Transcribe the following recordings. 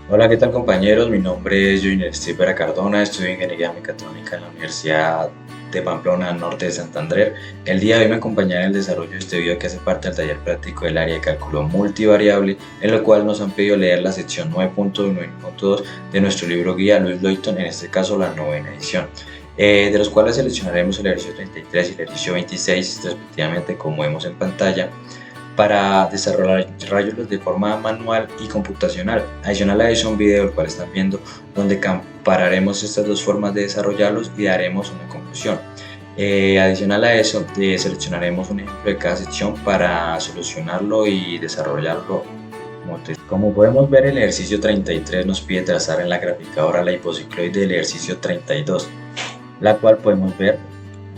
Hola, ¿qué tal compañeros? Mi nombre es Joiner Estipera Cardona, estudio Ingeniería Mecatrónica en la Universidad de Pamplona, norte de Santander. El día de hoy me acompañará en el desarrollo de este video que hace parte del taller práctico del área de cálculo multivariable, en lo cual nos han pedido leer la sección 9.1 y 9.2 de nuestro libro guía Louis Loyton, en este caso la novena edición, de los cuales seleccionaremos el ejercicio 33 y el ejercicio 26 respectivamente, como vemos en pantalla, para desarrollarlos de forma manual y computacional. Adicional a eso, un video el cual están viendo donde compararemos estas dos formas de desarrollarlos y daremos una conclusión. Adicional a eso, seleccionaremos un ejemplo de cada sección para solucionarlo y desarrollarlo. Como podemos ver, el ejercicio 33 nos pide trazar en la graficadora la hipocicloide del ejercicio 32, la cual podemos ver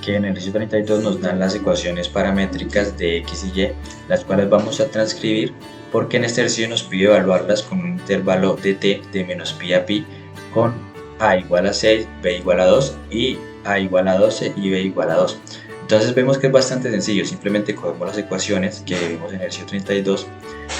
que en el ejercicio 32 nos dan las ecuaciones paramétricas de x y y, las cuales vamos a transcribir porque en este ejercicio nos pide evaluarlas con un intervalo de t de menos pi a pi con a igual a 6, b igual a 2 y a igual a 12 y b igual a 2. Entonces vemos que es bastante sencillo, simplemente cogemos las ecuaciones que vimos en el ejercicio 32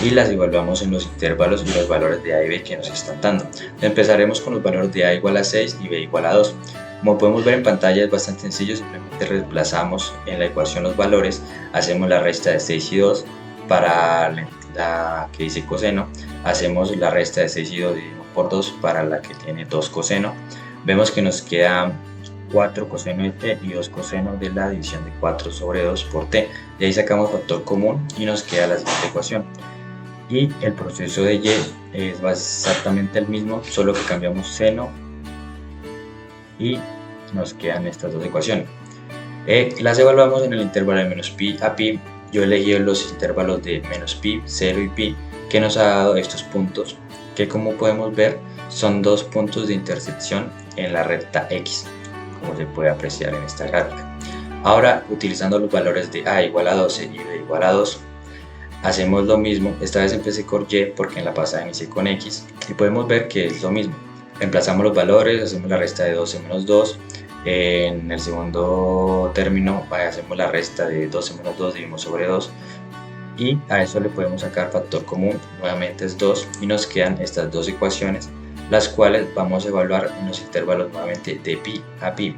y las evaluamos en los intervalos y los valores de a y b que nos están dando. Empezaremos con los valores de a igual a 6 y b igual a 2. Como podemos ver en pantalla, es bastante sencillo, simplemente reemplazamos en la ecuación los valores, hacemos la resta de 6 y 2 para la que dice coseno, hacemos la resta de 6 y 2 dividido por 2 para la que tiene 2 coseno. Vemos que nos queda 4 coseno de t y 2 coseno de la división de 4 sobre 2 por t. De ahí sacamos factor común y nos queda la siguiente ecuación. Y el proceso de y es exactamente el mismo, solo que cambiamos seno y nos quedan estas dos ecuaciones. Las evaluamos en el intervalo de menos pi a pi. Yo elegí los intervalos de menos pi, 0 y pi, que nos ha dado estos puntos, que como podemos ver son dos puntos de intersección en la recta x, como se puede apreciar en esta gráfica. Ahora, utilizando los valores de a igual a 12 y b igual a 2, hacemos lo mismo. Esta vez empecé con y porque en la pasada inicié con x, y podemos ver que es lo mismo. Reemplazamos los valores, hacemos la resta de 12 menos 2. En el segundo término hacemos la resta de 12 menos 2, dividimos sobre 2. Y a eso le podemos sacar factor común, nuevamente es 2. Y nos quedan estas dos ecuaciones, las cuales vamos a evaluar en los intervalos nuevamente de pi a pi.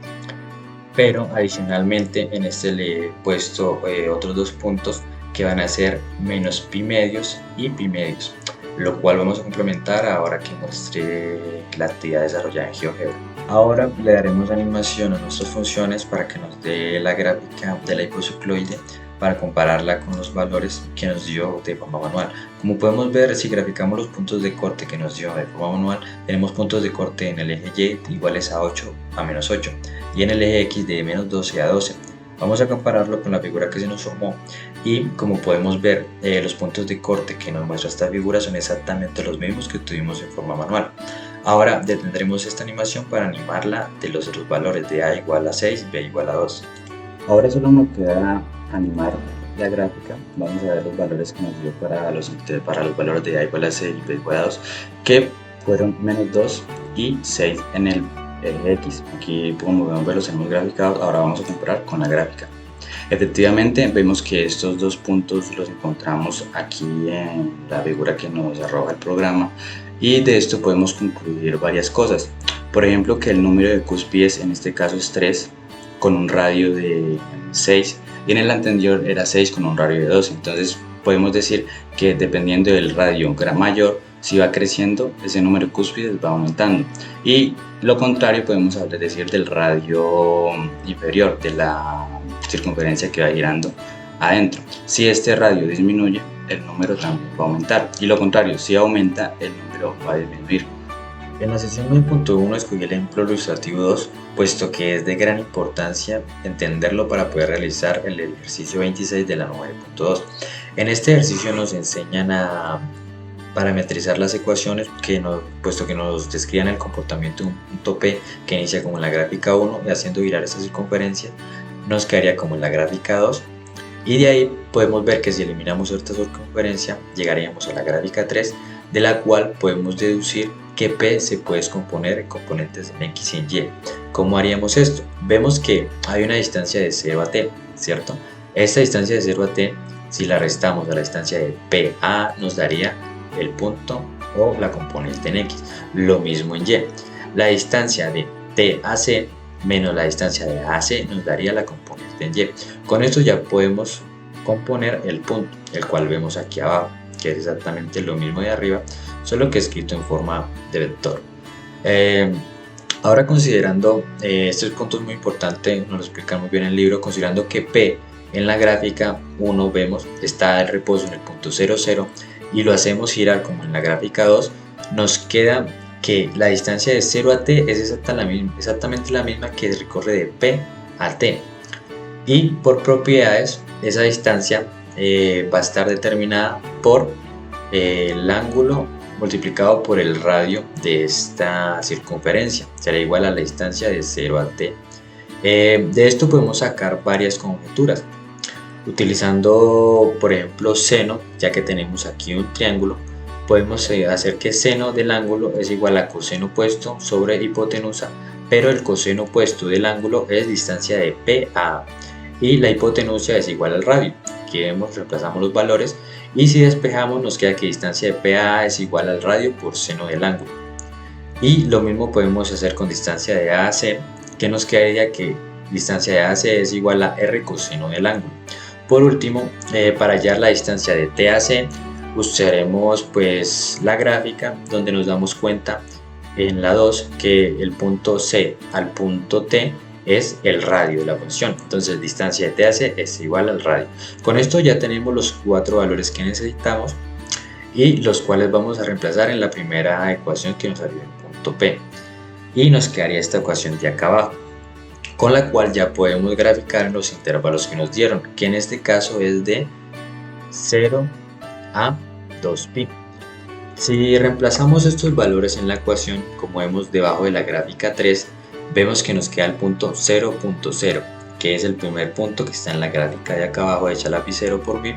Pero adicionalmente en este le he puesto otros dos puntos que van a ser menos pi medios y pi medios, lo cual vamos a complementar ahora que muestre la actividad desarrollada en GeoGebra. Ahora le daremos animación a nuestras funciones para que nos dé la gráfica de la hipocicloide para compararla con los valores que nos dio de forma manual. Como podemos ver, si graficamos los puntos de corte que nos dio de forma manual, tenemos puntos de corte en el eje Y iguales a 8 a menos 8 y en el eje X de menos 12 a 12. Vamos a compararlo con la figura que se nos formó y como podemos ver, los puntos de corte que nos muestra esta figura son exactamente los mismos que tuvimos en forma manual. Ahora detendremos esta animación para animarla de los otros valores de a igual a 6 y b igual a 2. Ahora solo nos queda animar la gráfica. Vamos a ver los valores que nos dio para los valores de a igual a 6 y b igual a 2, que fueron menos 2 y 6 en el eje X. Aquí como podemos ver los tenemos graficados. Ahora vamos a comparar con la gráfica. Efectivamente vemos que estos dos puntos los encontramos aquí en la figura que nos arroja el programa, y de esto podemos concluir varias cosas. Por ejemplo, que el número de cúspides en este caso es 3 con un radio de 6 y en el anterior era 6 con un radio de 12. Entonces podemos decir que dependiendo del radio mayor, si va creciendo, ese número de cúspides va aumentando, y lo contrario podemos decir del radio inferior, de la circunferencia que va girando adentro. Si este radio disminuye, el número también va a aumentar, y lo contrario, si aumenta, el número va a disminuir. En la sesión 9.1 escogí el ejemplo ilustrativo 2, puesto que es de gran importancia entenderlo para poder realizar el ejercicio 26 de la 9.2. En este ejercicio nos enseñan a parametrizar las ecuaciones puesto que nos describan el comportamiento de un punto P que inicia como en la gráfica 1 y haciendo girar esta circunferencia nos quedaría como en la gráfica 2, y de ahí podemos ver que si eliminamos esta circunferencia llegaríamos a la gráfica 3, de la cual podemos deducir que P se puede descomponer en componentes en X y en Y. ¿Cómo haríamos esto? Vemos que hay una distancia de 0 a T, ¿cierto? Esta distancia de 0 a T, si la restamos a la distancia de PA, nos daría el punto o la componente en X. Lo mismo en Y. La distancia de T a C menos la distancia de A a C nos daría la componente en Y. Con esto ya podemos componer el punto, el cual vemos aquí abajo, que es exactamente lo mismo de arriba, solo que escrito en forma de vector. Ahora considerando, este punto es muy importante, nos lo explica muy bien el libro, considerando que P en la gráfica 1 vemos está el reposo en el punto 0, 0 y lo hacemos girar como en la gráfica 2, nos queda que la distancia de 0 a T es exactamente la misma que recorre de P a T, y por propiedades esa distancia va a estar determinada por el ángulo multiplicado por el radio de esta circunferencia, será igual a la distancia de 0 a T. De esto podemos sacar varias conjeturas utilizando, por ejemplo, seno, ya que tenemos aquí un triángulo. Podemos hacer que seno del ángulo es igual a coseno opuesto sobre hipotenusa, pero el coseno opuesto del ángulo es distancia de P a A y la hipotenusa es igual al radio. Aquí vemos, reemplazamos los valores y si despejamos nos queda que distancia de P a A es igual al radio por seno del ángulo. Y lo mismo podemos hacer con distancia de A a C, que nos quedaría que distancia de A a C es igual a R coseno del ángulo. Por último, para hallar la distancia de T a C, usaremos pues la gráfica donde nos damos cuenta en la 2 que el punto C al punto T es el radio de la función, entonces distancia de T a C es igual al radio. Con esto ya tenemos los 4 valores que necesitamos y los cuales vamos a reemplazar en la primera ecuación que nos salió en punto P, y nos quedaría esta ecuación de acá abajo, con la cual ya podemos graficar en los intervalos que nos dieron, que en este caso es de 0 a 2pi. Si reemplazamos estos valores en la ecuación, como vemos debajo de la gráfica 3, vemos que nos queda el punto 0.0, que es el primer punto que está en la gráfica de acá abajo, hecha lapicero por mí.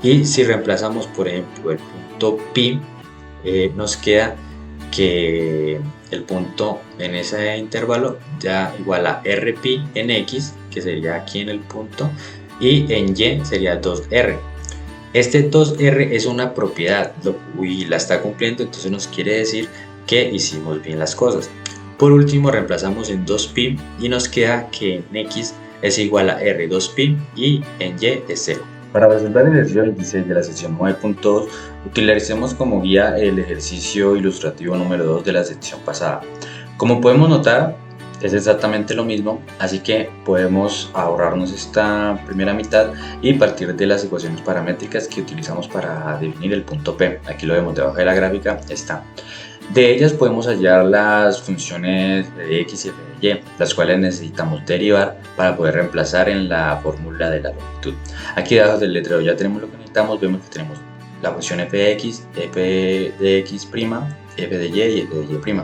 Y si reemplazamos, por ejemplo, el punto pi, nos queda que el punto en ese intervalo ya igual a rpi en x, que sería aquí en el punto, y en y sería 2r. Este 2r es una propiedad y la está cumpliendo, entonces nos quiere decir que hicimos bien las cosas. Por último, reemplazamos en 2pi y nos queda que en x es igual a r2pi y en y es 0. Para resolver el ejercicio 26 de la sección 9.2, utilicemos como guía el ejercicio ilustrativo número 2 de la sección pasada. Como podemos notar, es exactamente lo mismo, así que podemos ahorrarnos esta primera mitad y partir de las ecuaciones paramétricas que utilizamos para definir el punto P. Aquí lo vemos debajo de la gráfica, está. De ellas podemos hallar las funciones de x y f de y, las cuales necesitamos derivar para poder reemplazar en la fórmula de la longitud. Aquí debajo del letrero ya tenemos lo que necesitamos, vemos que tenemos la función f de x, f de x', f de y f de y',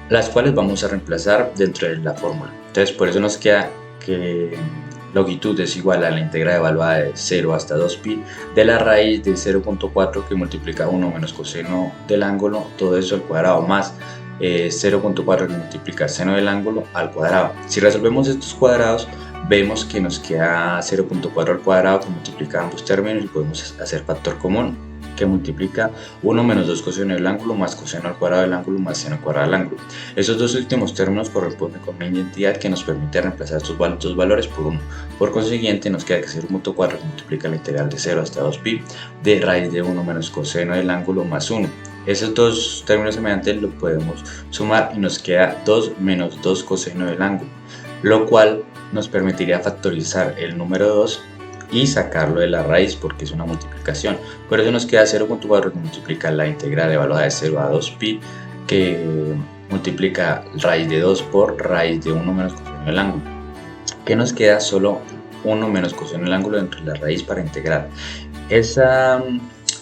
las cuales vamos a reemplazar dentro de la fórmula. Entonces por eso nos queda que longitud es igual a la integral evaluada de 0 hasta 2pi de la raíz de 0.4 que multiplica 1 menos coseno del ángulo, todo eso al cuadrado, más 0.4 que multiplica seno del ángulo al cuadrado. Si resolvemos estos cuadrados, vemos que nos queda 0.4 al cuadrado que multiplica ambos términos y podemos hacer factor común, que multiplica 1 menos 2 coseno del ángulo más coseno al cuadrado del ángulo más seno al cuadrado del ángulo. Esos dos últimos términos corresponden con una identidad que nos permite reemplazar estos dos valores por 1. Por consiguiente, nos queda que 0.4 que multiplica la integral de 0 hasta 2pi de raíz de 1 menos coseno del ángulo más 1. Esos dos términos semejantes los podemos sumar y nos queda 2 menos 2 coseno del ángulo, lo cual nos permitiría factorizar el número 2 y sacarlo de la raíz porque es una multiplicación. Por eso nos queda 0.4 que multiplica la integral evaluada de 0 a 2pi, que multiplica raíz de 2 por raíz de 1 menos coseno del ángulo, que nos queda solo 1 menos coseno del ángulo dentro de la raíz para integrar. Esa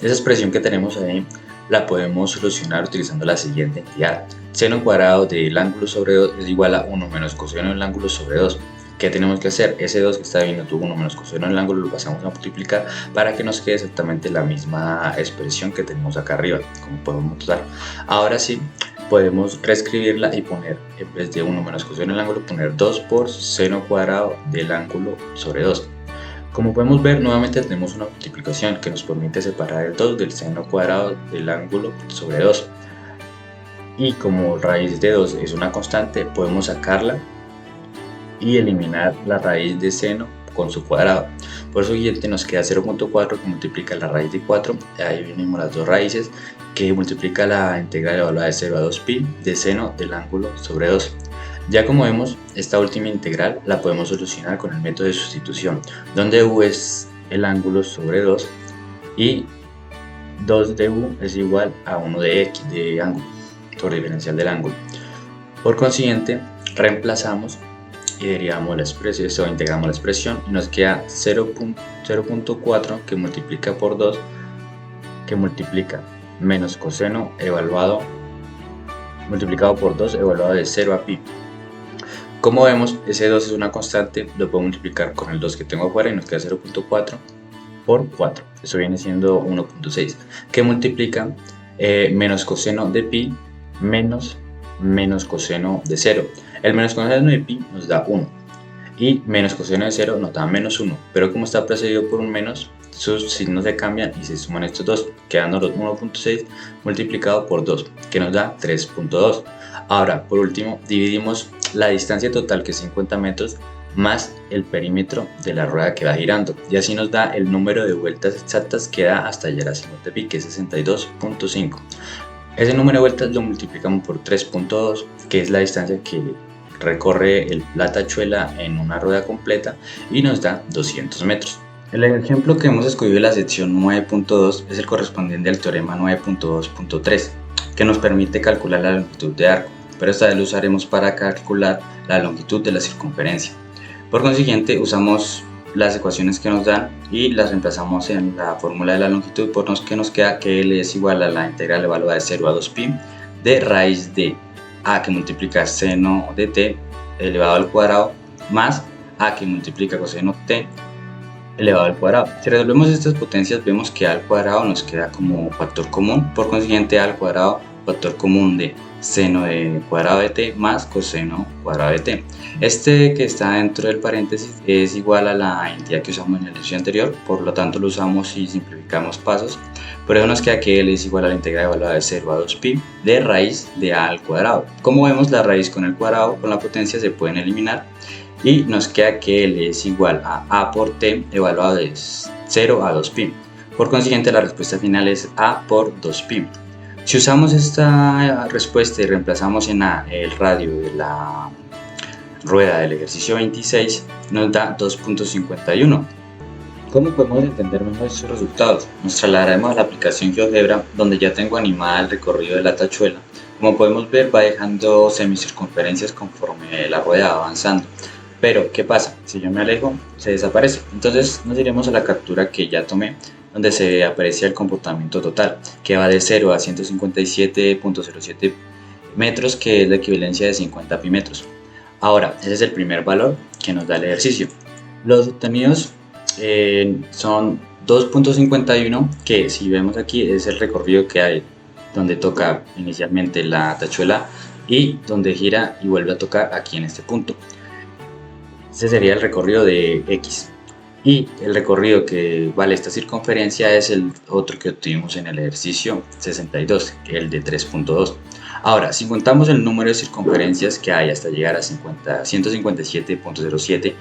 expresión que tenemos ahí la podemos solucionar utilizando la siguiente entidad. Seno cuadrado del ángulo sobre 2 es igual a 1 menos coseno del ángulo sobre 2. ¿Qué tenemos que hacer? Ese 2 que está dividiendo 1 menos coseno del ángulo lo pasamos a multiplicar para que nos quede exactamente la misma expresión que tenemos acá arriba, como podemos notar. Ahora sí, podemos reescribirla y poner, en vez de 1 menos coseno del ángulo, poner 2 por seno cuadrado del ángulo sobre 2. Como podemos ver, nuevamente tenemos una multiplicación que nos permite separar el 2 del seno cuadrado del ángulo sobre 2. Y como raíz de 2 es una constante, podemos sacarla y eliminar la raíz de seno con su cuadrado. Por eso siguiente nos queda 0.4 que multiplica la raíz de 4, ahí venimos las dos raíces, que multiplica la integral evaluada de 0 a 2pi de seno del ángulo sobre 2. Ya como vemos, esta última integral la podemos solucionar con el método de sustitución, donde u es el ángulo sobre 2 y 2 de u es igual a 1 de x de ángulo, sobre diferencial del ángulo. Por consiguiente, reemplazamos y derivamos la expresión, o integramos la expresión y nos queda 0.4 que multiplica por 2, que multiplica menos coseno evaluado multiplicado por 2 evaluado de 0 a pi. Como vemos, ese 2 es una constante, lo puedo multiplicar con el 2 que tengo afuera y nos queda 0.4 por 4. Eso viene siendo 1.6, que multiplica menos coseno de pi menos coseno de 0. El menos coseno de pi nos da 1 y menos coseno de 0 nos da menos 1, pero como está precedido por un menos, sus signos se cambian y se suman estos dos, quedando los 1.6 multiplicado por 2, que nos da 3.2. Ahora, por último, dividimos la distancia total, que es 50 metros, más el perímetro de la rueda que va girando, y así nos da el número de vueltas exactas que da hasta llegar a 50 pi, que es 62.5. Ese número de vueltas lo multiplicamos por 3.2, que es la distancia que recorre la tachuela en una rueda completa, y nos da 200 metros. El ejemplo que hemos escogido de la sección 9.2 es el correspondiente al teorema 9.2.3, que nos permite calcular la longitud de arco, pero esta vez lo usaremos para calcular la longitud de la circunferencia. Por consiguiente, usamos las ecuaciones que nos dan y las reemplazamos en la fórmula de la longitud, por lo que nos queda que L es igual a la integral evaluada de 0 a 2pi de raíz de a que multiplica seno de t elevado al cuadrado más a que multiplica coseno t elevado al cuadrado. Si resolvemos estas potencias, vemos que a al cuadrado nos queda como factor común, por consiguiente a al cuadrado factor común de seno de cuadrado de t más coseno cuadrado de t. Este que está dentro del paréntesis es igual a la entidad que usamos en el ejercicio anterior, por lo tanto lo usamos y simplificamos pasos. Por eso nos queda que L es igual a la integral evaluada de 0 a 2pi de raíz de a al cuadrado. Como vemos, la raíz con el cuadrado con la potencia se pueden eliminar y nos queda que L es igual a a por t evaluado de 0 a 2pi. Por consiguiente, la respuesta final es a por 2pi. Si usamos esta respuesta y reemplazamos en a el radio de la rueda del ejercicio 26, nos da 2.51. ¿Cómo podemos entender mejor estos resultados? Nos trasladaremos a la aplicación GeoGebra, donde ya tengo animada el recorrido de la tachuela. Como podemos ver, va dejando semicircunferencias conforme la rueda va avanzando. Pero, ¿qué pasa? Si yo me alejo, se desaparece. Entonces nos iremos a la captura que ya tomé, donde se aprecia el comportamiento total, que va de 0 a 157.07 metros, que es la equivalencia de 50 pi metros. Ahora, ese es el primer valor que nos da el ejercicio. Los obtenidos son 2.51, que si vemos aquí es el recorrido que hay, donde toca inicialmente la tachuela y donde gira y vuelve a tocar aquí en este punto. Ese sería el recorrido de X. Y el recorrido que vale esta circunferencia es el otro que obtuvimos en el ejercicio 62, que es el de 3.2. Ahora, si contamos el número de circunferencias que hay hasta llegar a 157.07,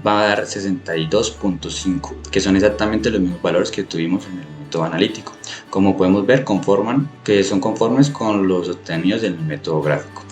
va a dar 62.5, que son exactamente los mismos valores que tuvimos en el método analítico. Como podemos ver, son conformes con los obtenidos del método gráfico.